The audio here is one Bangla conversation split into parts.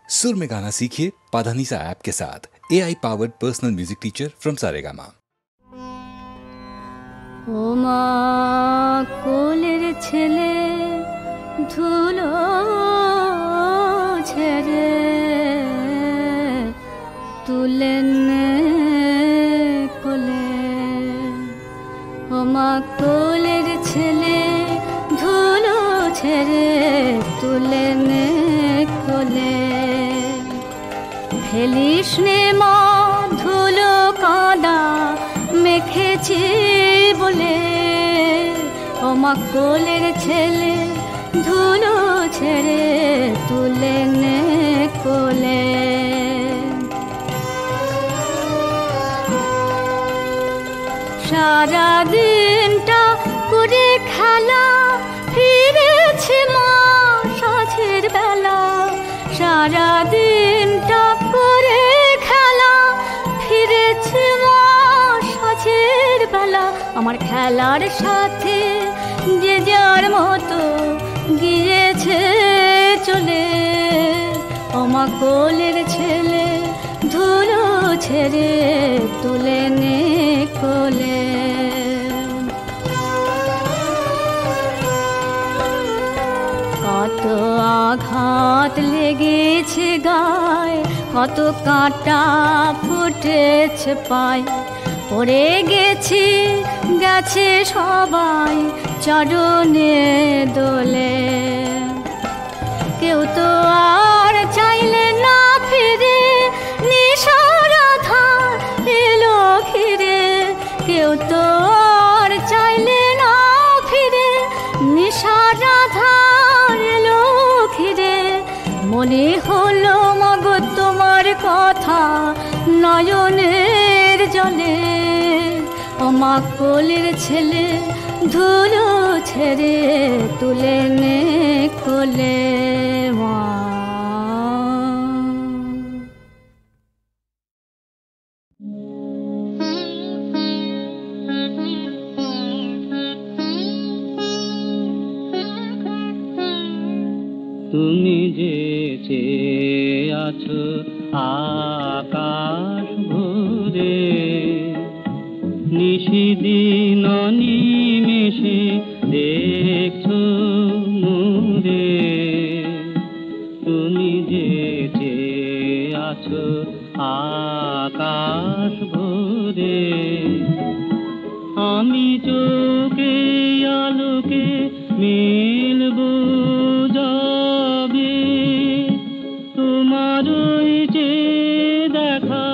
सुर में गाना सीखिए पाधानीसा ऐप के साथ। AI powered personal music teacher from Saregama. ও মা কোলের ছেলে ধুলো ছেড়ে তুলেন কোলে। ও মা কোলের ছেলে ধুলো ছেড়ে তুলেন কোলে। ফেলিস নে মা ধুলো কাদা মেখেছি বলে। ও মা কোলের ছেলে ধুলো ছেড়ে তুলেন কোলে। সারা দিনটা করে খেলা ফিরেছে মা সাঁঝের বেলা। সারা দিনটা করে খেলা ফিরেছে মা সাঁঝের বেলা। আমার খেলার সাথে যে যার মতো গিয়েছে চলে। ও মা কোলের ছেলে ধুলো ছেড়ে তুলে নে কোলে। কত আঘাত লেগেছে গায়ে, কত কাঁটা ফুটেছে পায়। পড়ে গেছি গেছে সবাই চরণে দোলে। কেউ তো আর চাইলে না ফিরে নিশার আধার এলো ঘিরে। কেউ তো আর চাইলে না ফিরে নিশার আধার এলো ঘিরে। মনে হলো মগো তোমার কথা নয়নের জলে। ও মা কোলের ছেলে ধুলো ছেড়ে তুলে নে কোলে মা। তুমি যে চেয়ে আছো আকাশ ভরে, নিশিদিন নিমেষে দেখছো মোরে। তুমি যে চেয়ে আছো আকাশ ভরে, আমি চোখে আলোকে মিলবো যাবে। তোমার ওই যে দেখা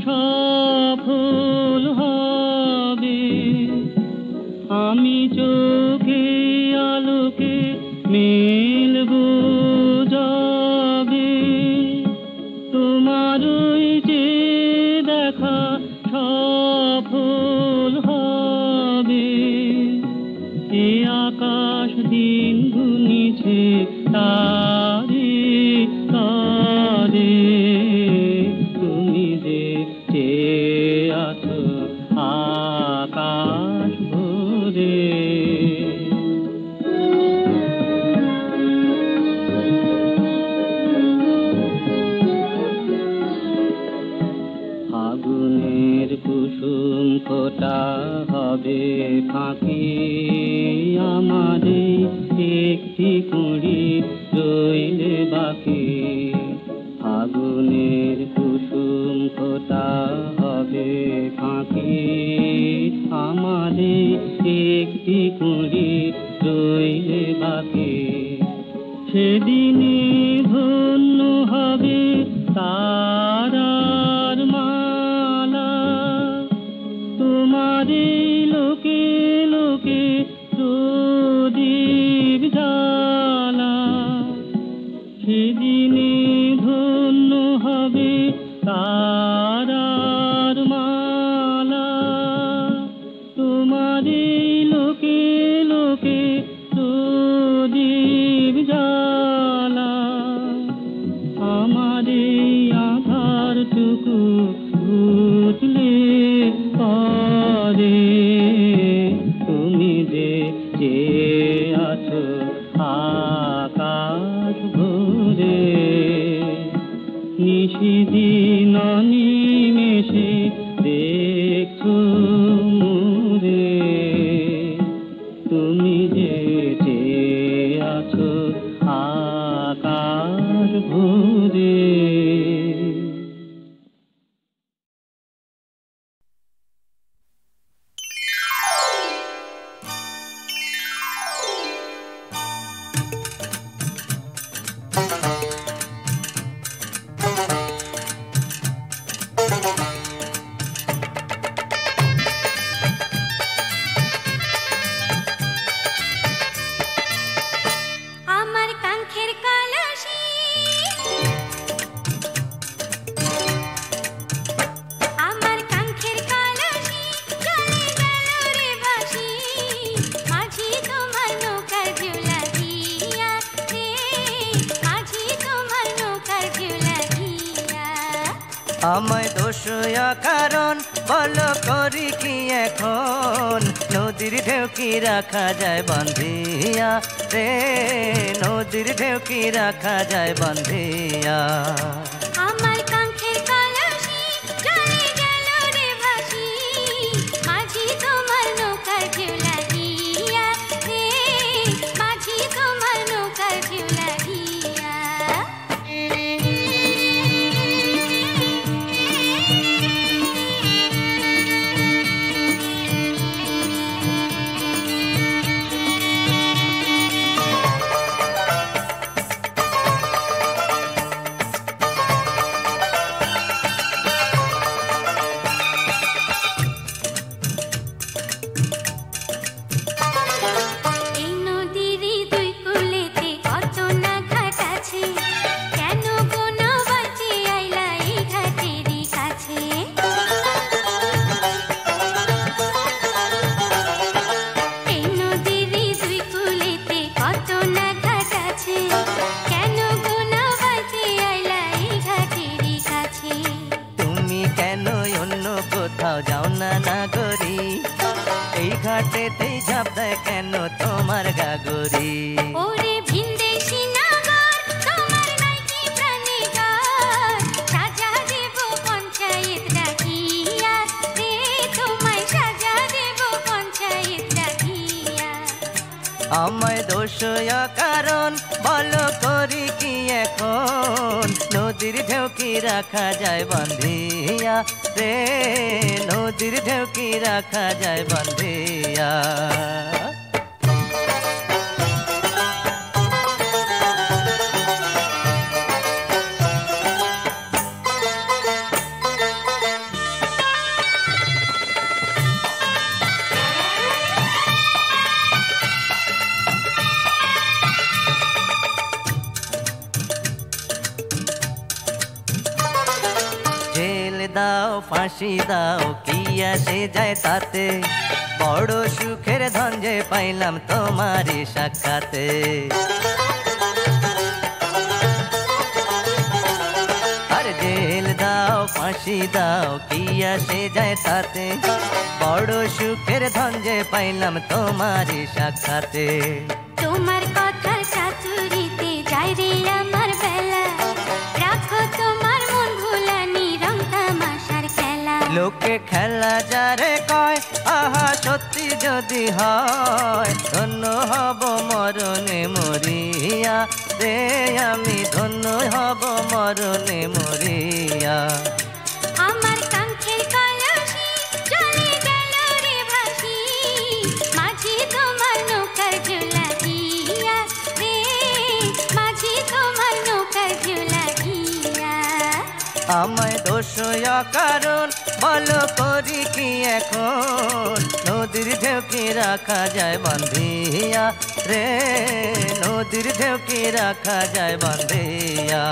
সফল হবে। আমি চোখে আলোকে মিলবো যাবে। তোমার ওই যে দেখা সফল হবে। এ আকাশ দিন গুনিছে তারে তারে। তুমি যে চেয়ে আছো আকাশ ভরে। ফাগুনের কুসুম ফোটা হবে ফাঁকি, আমারে একটি কুঁড়ি রইলে বাকি। ফাগুনের কুসুম ফোটা হবে ফাঁকি, আমারে একটি কুঁড়ি রইলে বাকি। সেদিনে ধন্য হবে তারার মালা। তোমারে লোকে লোকে প্রদীপ জ্বালা। সেদিনে ধন্য হবে তারার মালা। তোমারে লোকে লোকে প্রদীপ জ্বালা। আমারে আধারটুকু বুঝলে পরে। তুমি যে চেয়ে আছো আকাশ ভরে। সেদিন নিমেষে দেখছো মোরে তুমি যে চেয়ে আছো আকাশ ভরে আমার কাঙ্ক্ষের কলসি আমার কাঙ্ক্ষের কলসি চলে গেল রে ভাসি মাঝি তোমার নৌকার ঝুলা দিয়া রে মাঝি তোমার নৌকার ঝুলা দিয়া আমায় দোষয়া কারণ বলো করি কি এখন নদীর ঢেউ কি রাখা যায় বান্ধিয়া রে নদীর ঢেউ কি রাখা যায় বান্ধিয়া আমার কাঙ্ক্ষের কলসি চলে গেল রে ভাসি মাঝি তোমার নৌকার ঝুলা দিয়া রে মাঝি তোমার নৌকার ঝুলা দিয়া এই নদীর দুই কূলেতে কত না ঘাট আছে কেন গো নৌবাতে আইলা এই ঘাটেরই কাছে এই নদীর দুই কূলেতে কত না ঘাট আছে কেন গো নৌবাতে আইলা এই ঘাটেরই কাছে তুমি কেন অন্য কোথাও যাও না নাগরি এই ঘাটেতেই ঝাঁপ দেয় কেন তোমার গাগরি ওরে ভিনদেশি নাগর তোমার নাইকি প্রাণীগার সাজা দেব পঞ্চায়েত ডাকিয়া রে তোমায় সাজা দেব পঞ্চায়েত ডাকিয়া আমায় দোষয়া কারণ বলো করি কি এখন নদীর ঢেউ কি রাখা যায় বান্ধিয়া রে নদীর ঢেউ কি রাখা যায় বান্ধিয়া জেল দাও ফাঁসি দাও কি আসে যায় তাতে বড় সুখের ধন যে পাইলাম তোমারই সাক্ষাতে আর জেল দাও ফাঁসি দাও কি আসে যায় তাতে বড় সুখের ধন যে পাইলাম তোমারই সাক্ষাতে তোমার কথার চাতুরিতে যায় রে আমার বেলা রাখো তোমার মন ভুলানি রং তামাশার খেলা লোকে খেলা যারে কয় আহা সত্যি যদি হয় ধন্য হব মরণে মরিয়া রে আমি ধন্য হব মরণে মরিয়া আমার কাঙ্ক্ষের কলসি চলে গেল রে ভাসি মাঝি তোমার নৌকার ঝুলা দিয়া রে মাঝি তোমার নৌকার ঝুলা দিয়া আমায় দোষয়া কারণ বলো করি কি এখন নদীর ঢেউ কি রাখা যায় বান্ধিয়া রে নদীর ঢেউ কি রাখা যায় বান্ধিয়া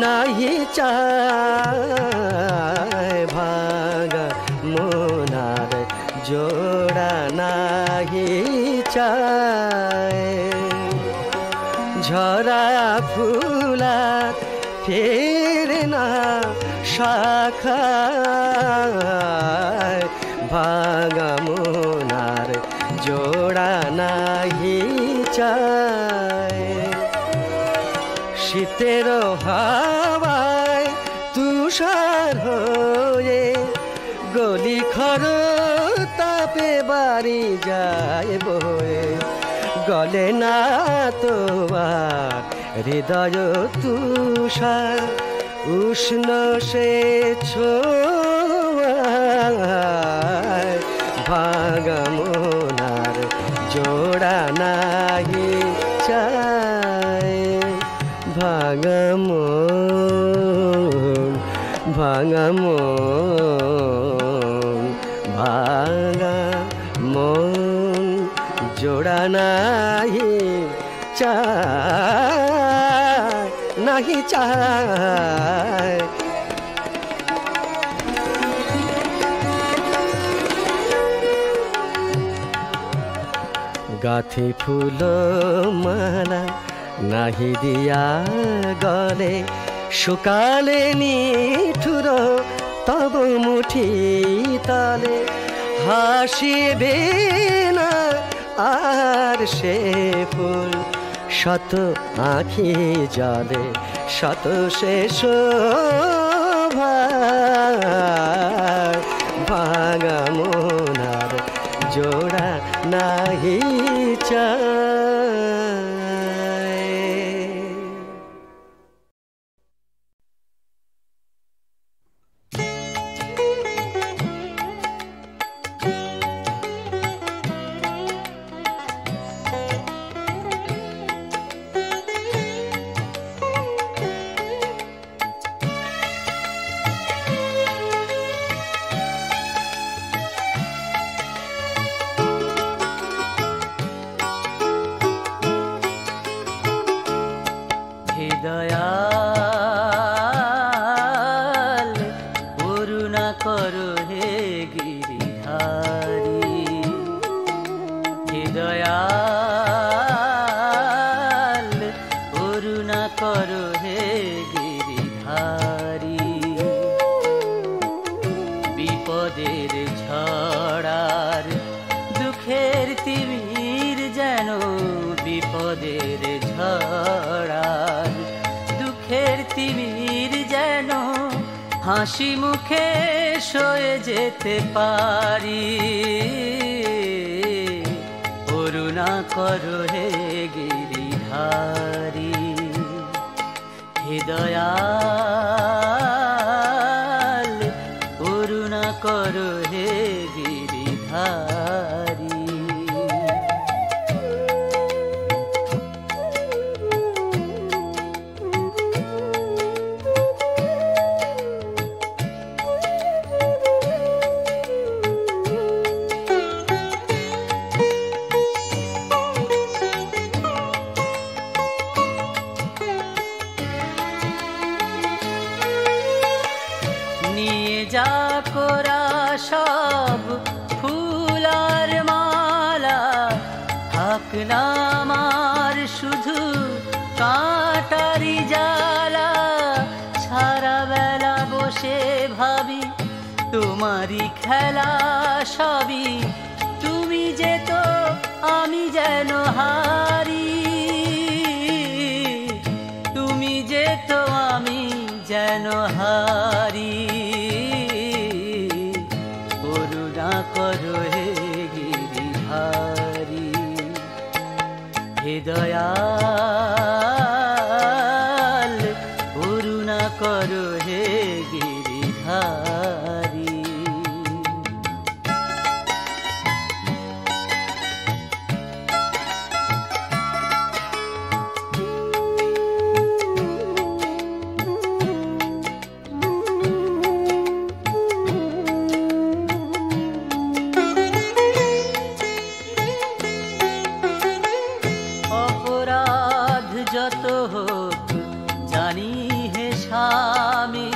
নাহি চায় ভাঙা মনার জোড়া নাহি চায় ঝরা ফুলা ফেরে না শাখায় ভাঙা মনার জোড়া নাহি চায় শীতের হাওয়ায় তুষার হয়ে গলি খর তাপে বাড়ি যায় বয়ে গলে না তোমার হৃদয় তুষার উষ্ণ সে ছোঁয়ায় ভাঙা মনার জোড়া নাহি চায় ভাঙা মন ভাঙা মন ভাঙা মন জোড়া নাহি চায় নাহি চায় গাথি ফুল মালা নাহি দিয়া গলে শুকালে নিঠুর তব মুঠি তলে হাসিবে না আর সে ফুল শত আঁখি জলে শত শেষ ভাঙা মনার জোড়া নাহি চায় দয়াল করুণা করো হে গিরিধারী হে দয়াল করুণা করো হে গিরিধারী বিপদের ঝড়ার দুঃখের তিমির যেন বিপদের ঝড়ার দুঃখের তিমির যেন হাসি মুখে সয়ে যেতে পারি করুণা করো হে গিরিধারী হে দয়াল করুণা করো হে গিরিধারী যা করা সব ফুলার মালা থাক না আমার শুধু কাঁটারি জ্বালা সারা বেলা বসে ভাবি তোমারই খেলা সবই তুমি যেত আমি যেন হারি তুমি যেত আমি যেন হারি করুণা করো হে গিরিধারী হে দয়াল করুণা করো হে গিরিধারী অপরাধ যত হোক জানি হে স্বামী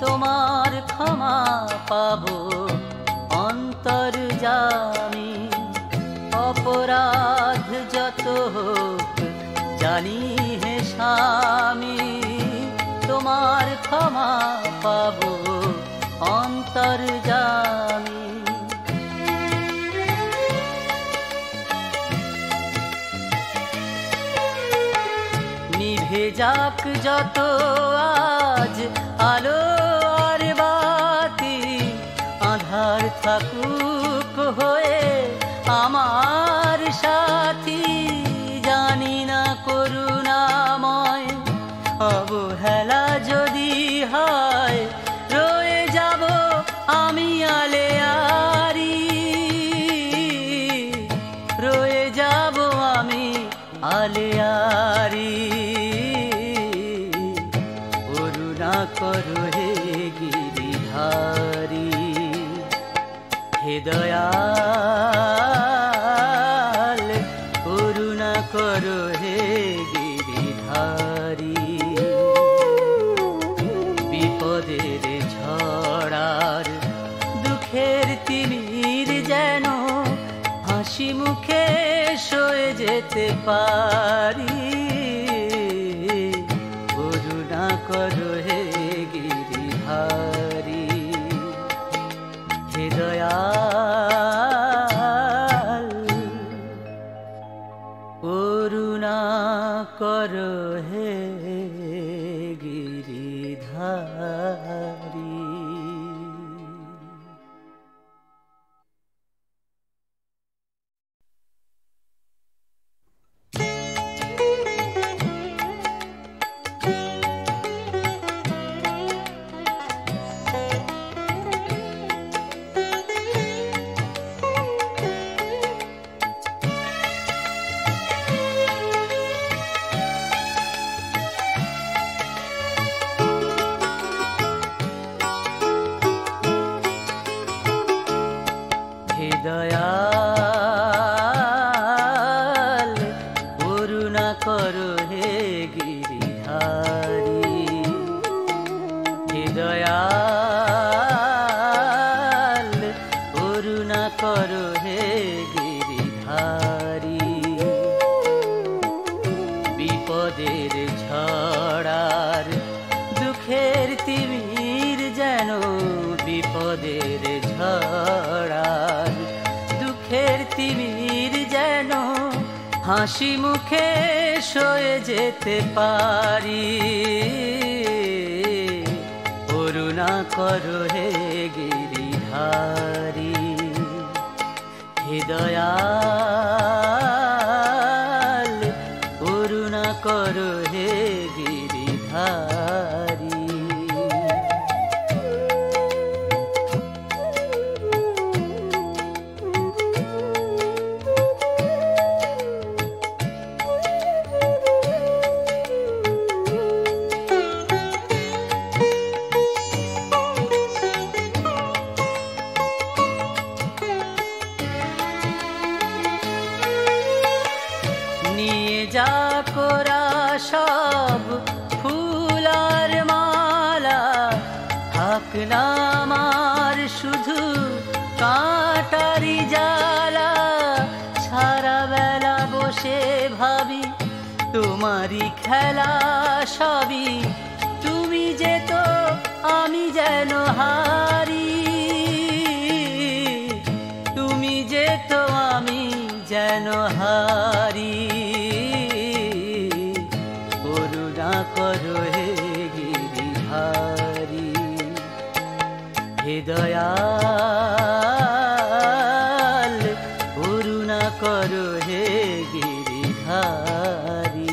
তোমার ক্ষমা পাবো অন্তর্যামী অপরাধ যত হোক জানি হে স্বামী তোমার ক্ষমা পাবো অন্তর্যামী নিভে যাক যত আজ আলো আর বাতি আধার থাকুক হয়ে আমার সাথী জানি না করুণাময় অবহেলা যদি হয় রয়ে যাব আমি আলেয়ারি রয়ে যাব আমি আলেয়ারি করুণা করো হে গিরিধারী হে দয়াল করুণা করো হে গিরিধারী বিপদের ঝড়ার দুঃখের তিমির যেন হাসি মুখে সয়ে যেতে পারি করুণা করো হে গিরিধারী হে দয়াল করুণা করো হে গিরিধারী দয়াল করুণা করো হে গিরিধারী হে দয়াল করুণা করো হে গিরিধারী বিপদের ঝড়ার দুঃখের তিমির যেন বিপদের ঝড়ার দুঃখের তিমির যেন হাসি মুখে সয়ে যেতে পারি করুণা করো হে গিরিধারী হে দয়াল করুণা করো হে গিরিধারী যা করা সব ফুল আর মালা থাক না আমার শুধু কাঁটারি জ্বালা সারা বেলা বসে ভাবি তোমারই খেলা সবই তুমি যেত আমি যেন হারি তুমি যেত আমি যেন হারি করুণা করো হে গিরিধারী হে দয়াল করুণা করো হে গিরিধারী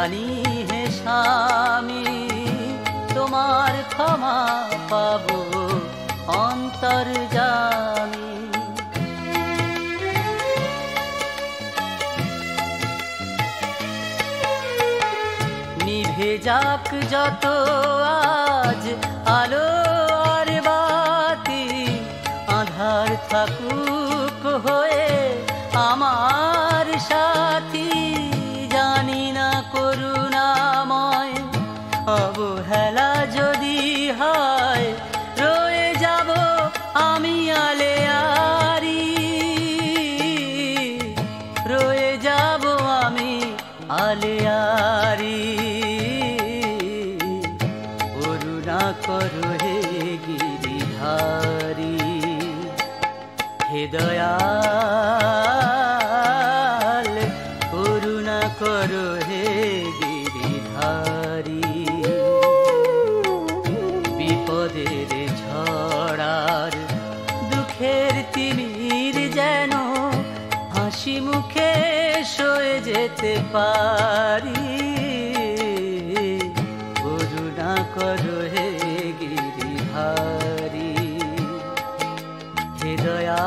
জানি হে স্বামী তোমার ক্ষমা পাবো অন্তর্যামী। নিভে যাক যত আজ আলো আর বাতি, আধার থাকুক হয়ে আমার সাথী। জানি না করুণাময় অবহেলা যদি হয়, রয়ে যাব আমি আলেয়ারি, রয়ে যাব আমি আলেয়ারি। করুণা করো হে গিরিধারী, হে দয়াল করুণা করো হে গিরিধারী। বিপদের ঝড়ার দুঃখের তিমির যেন হাসি মুখে সয়ে যেতে পারি। করুণা করো হে গিরিধারী, হে দয়া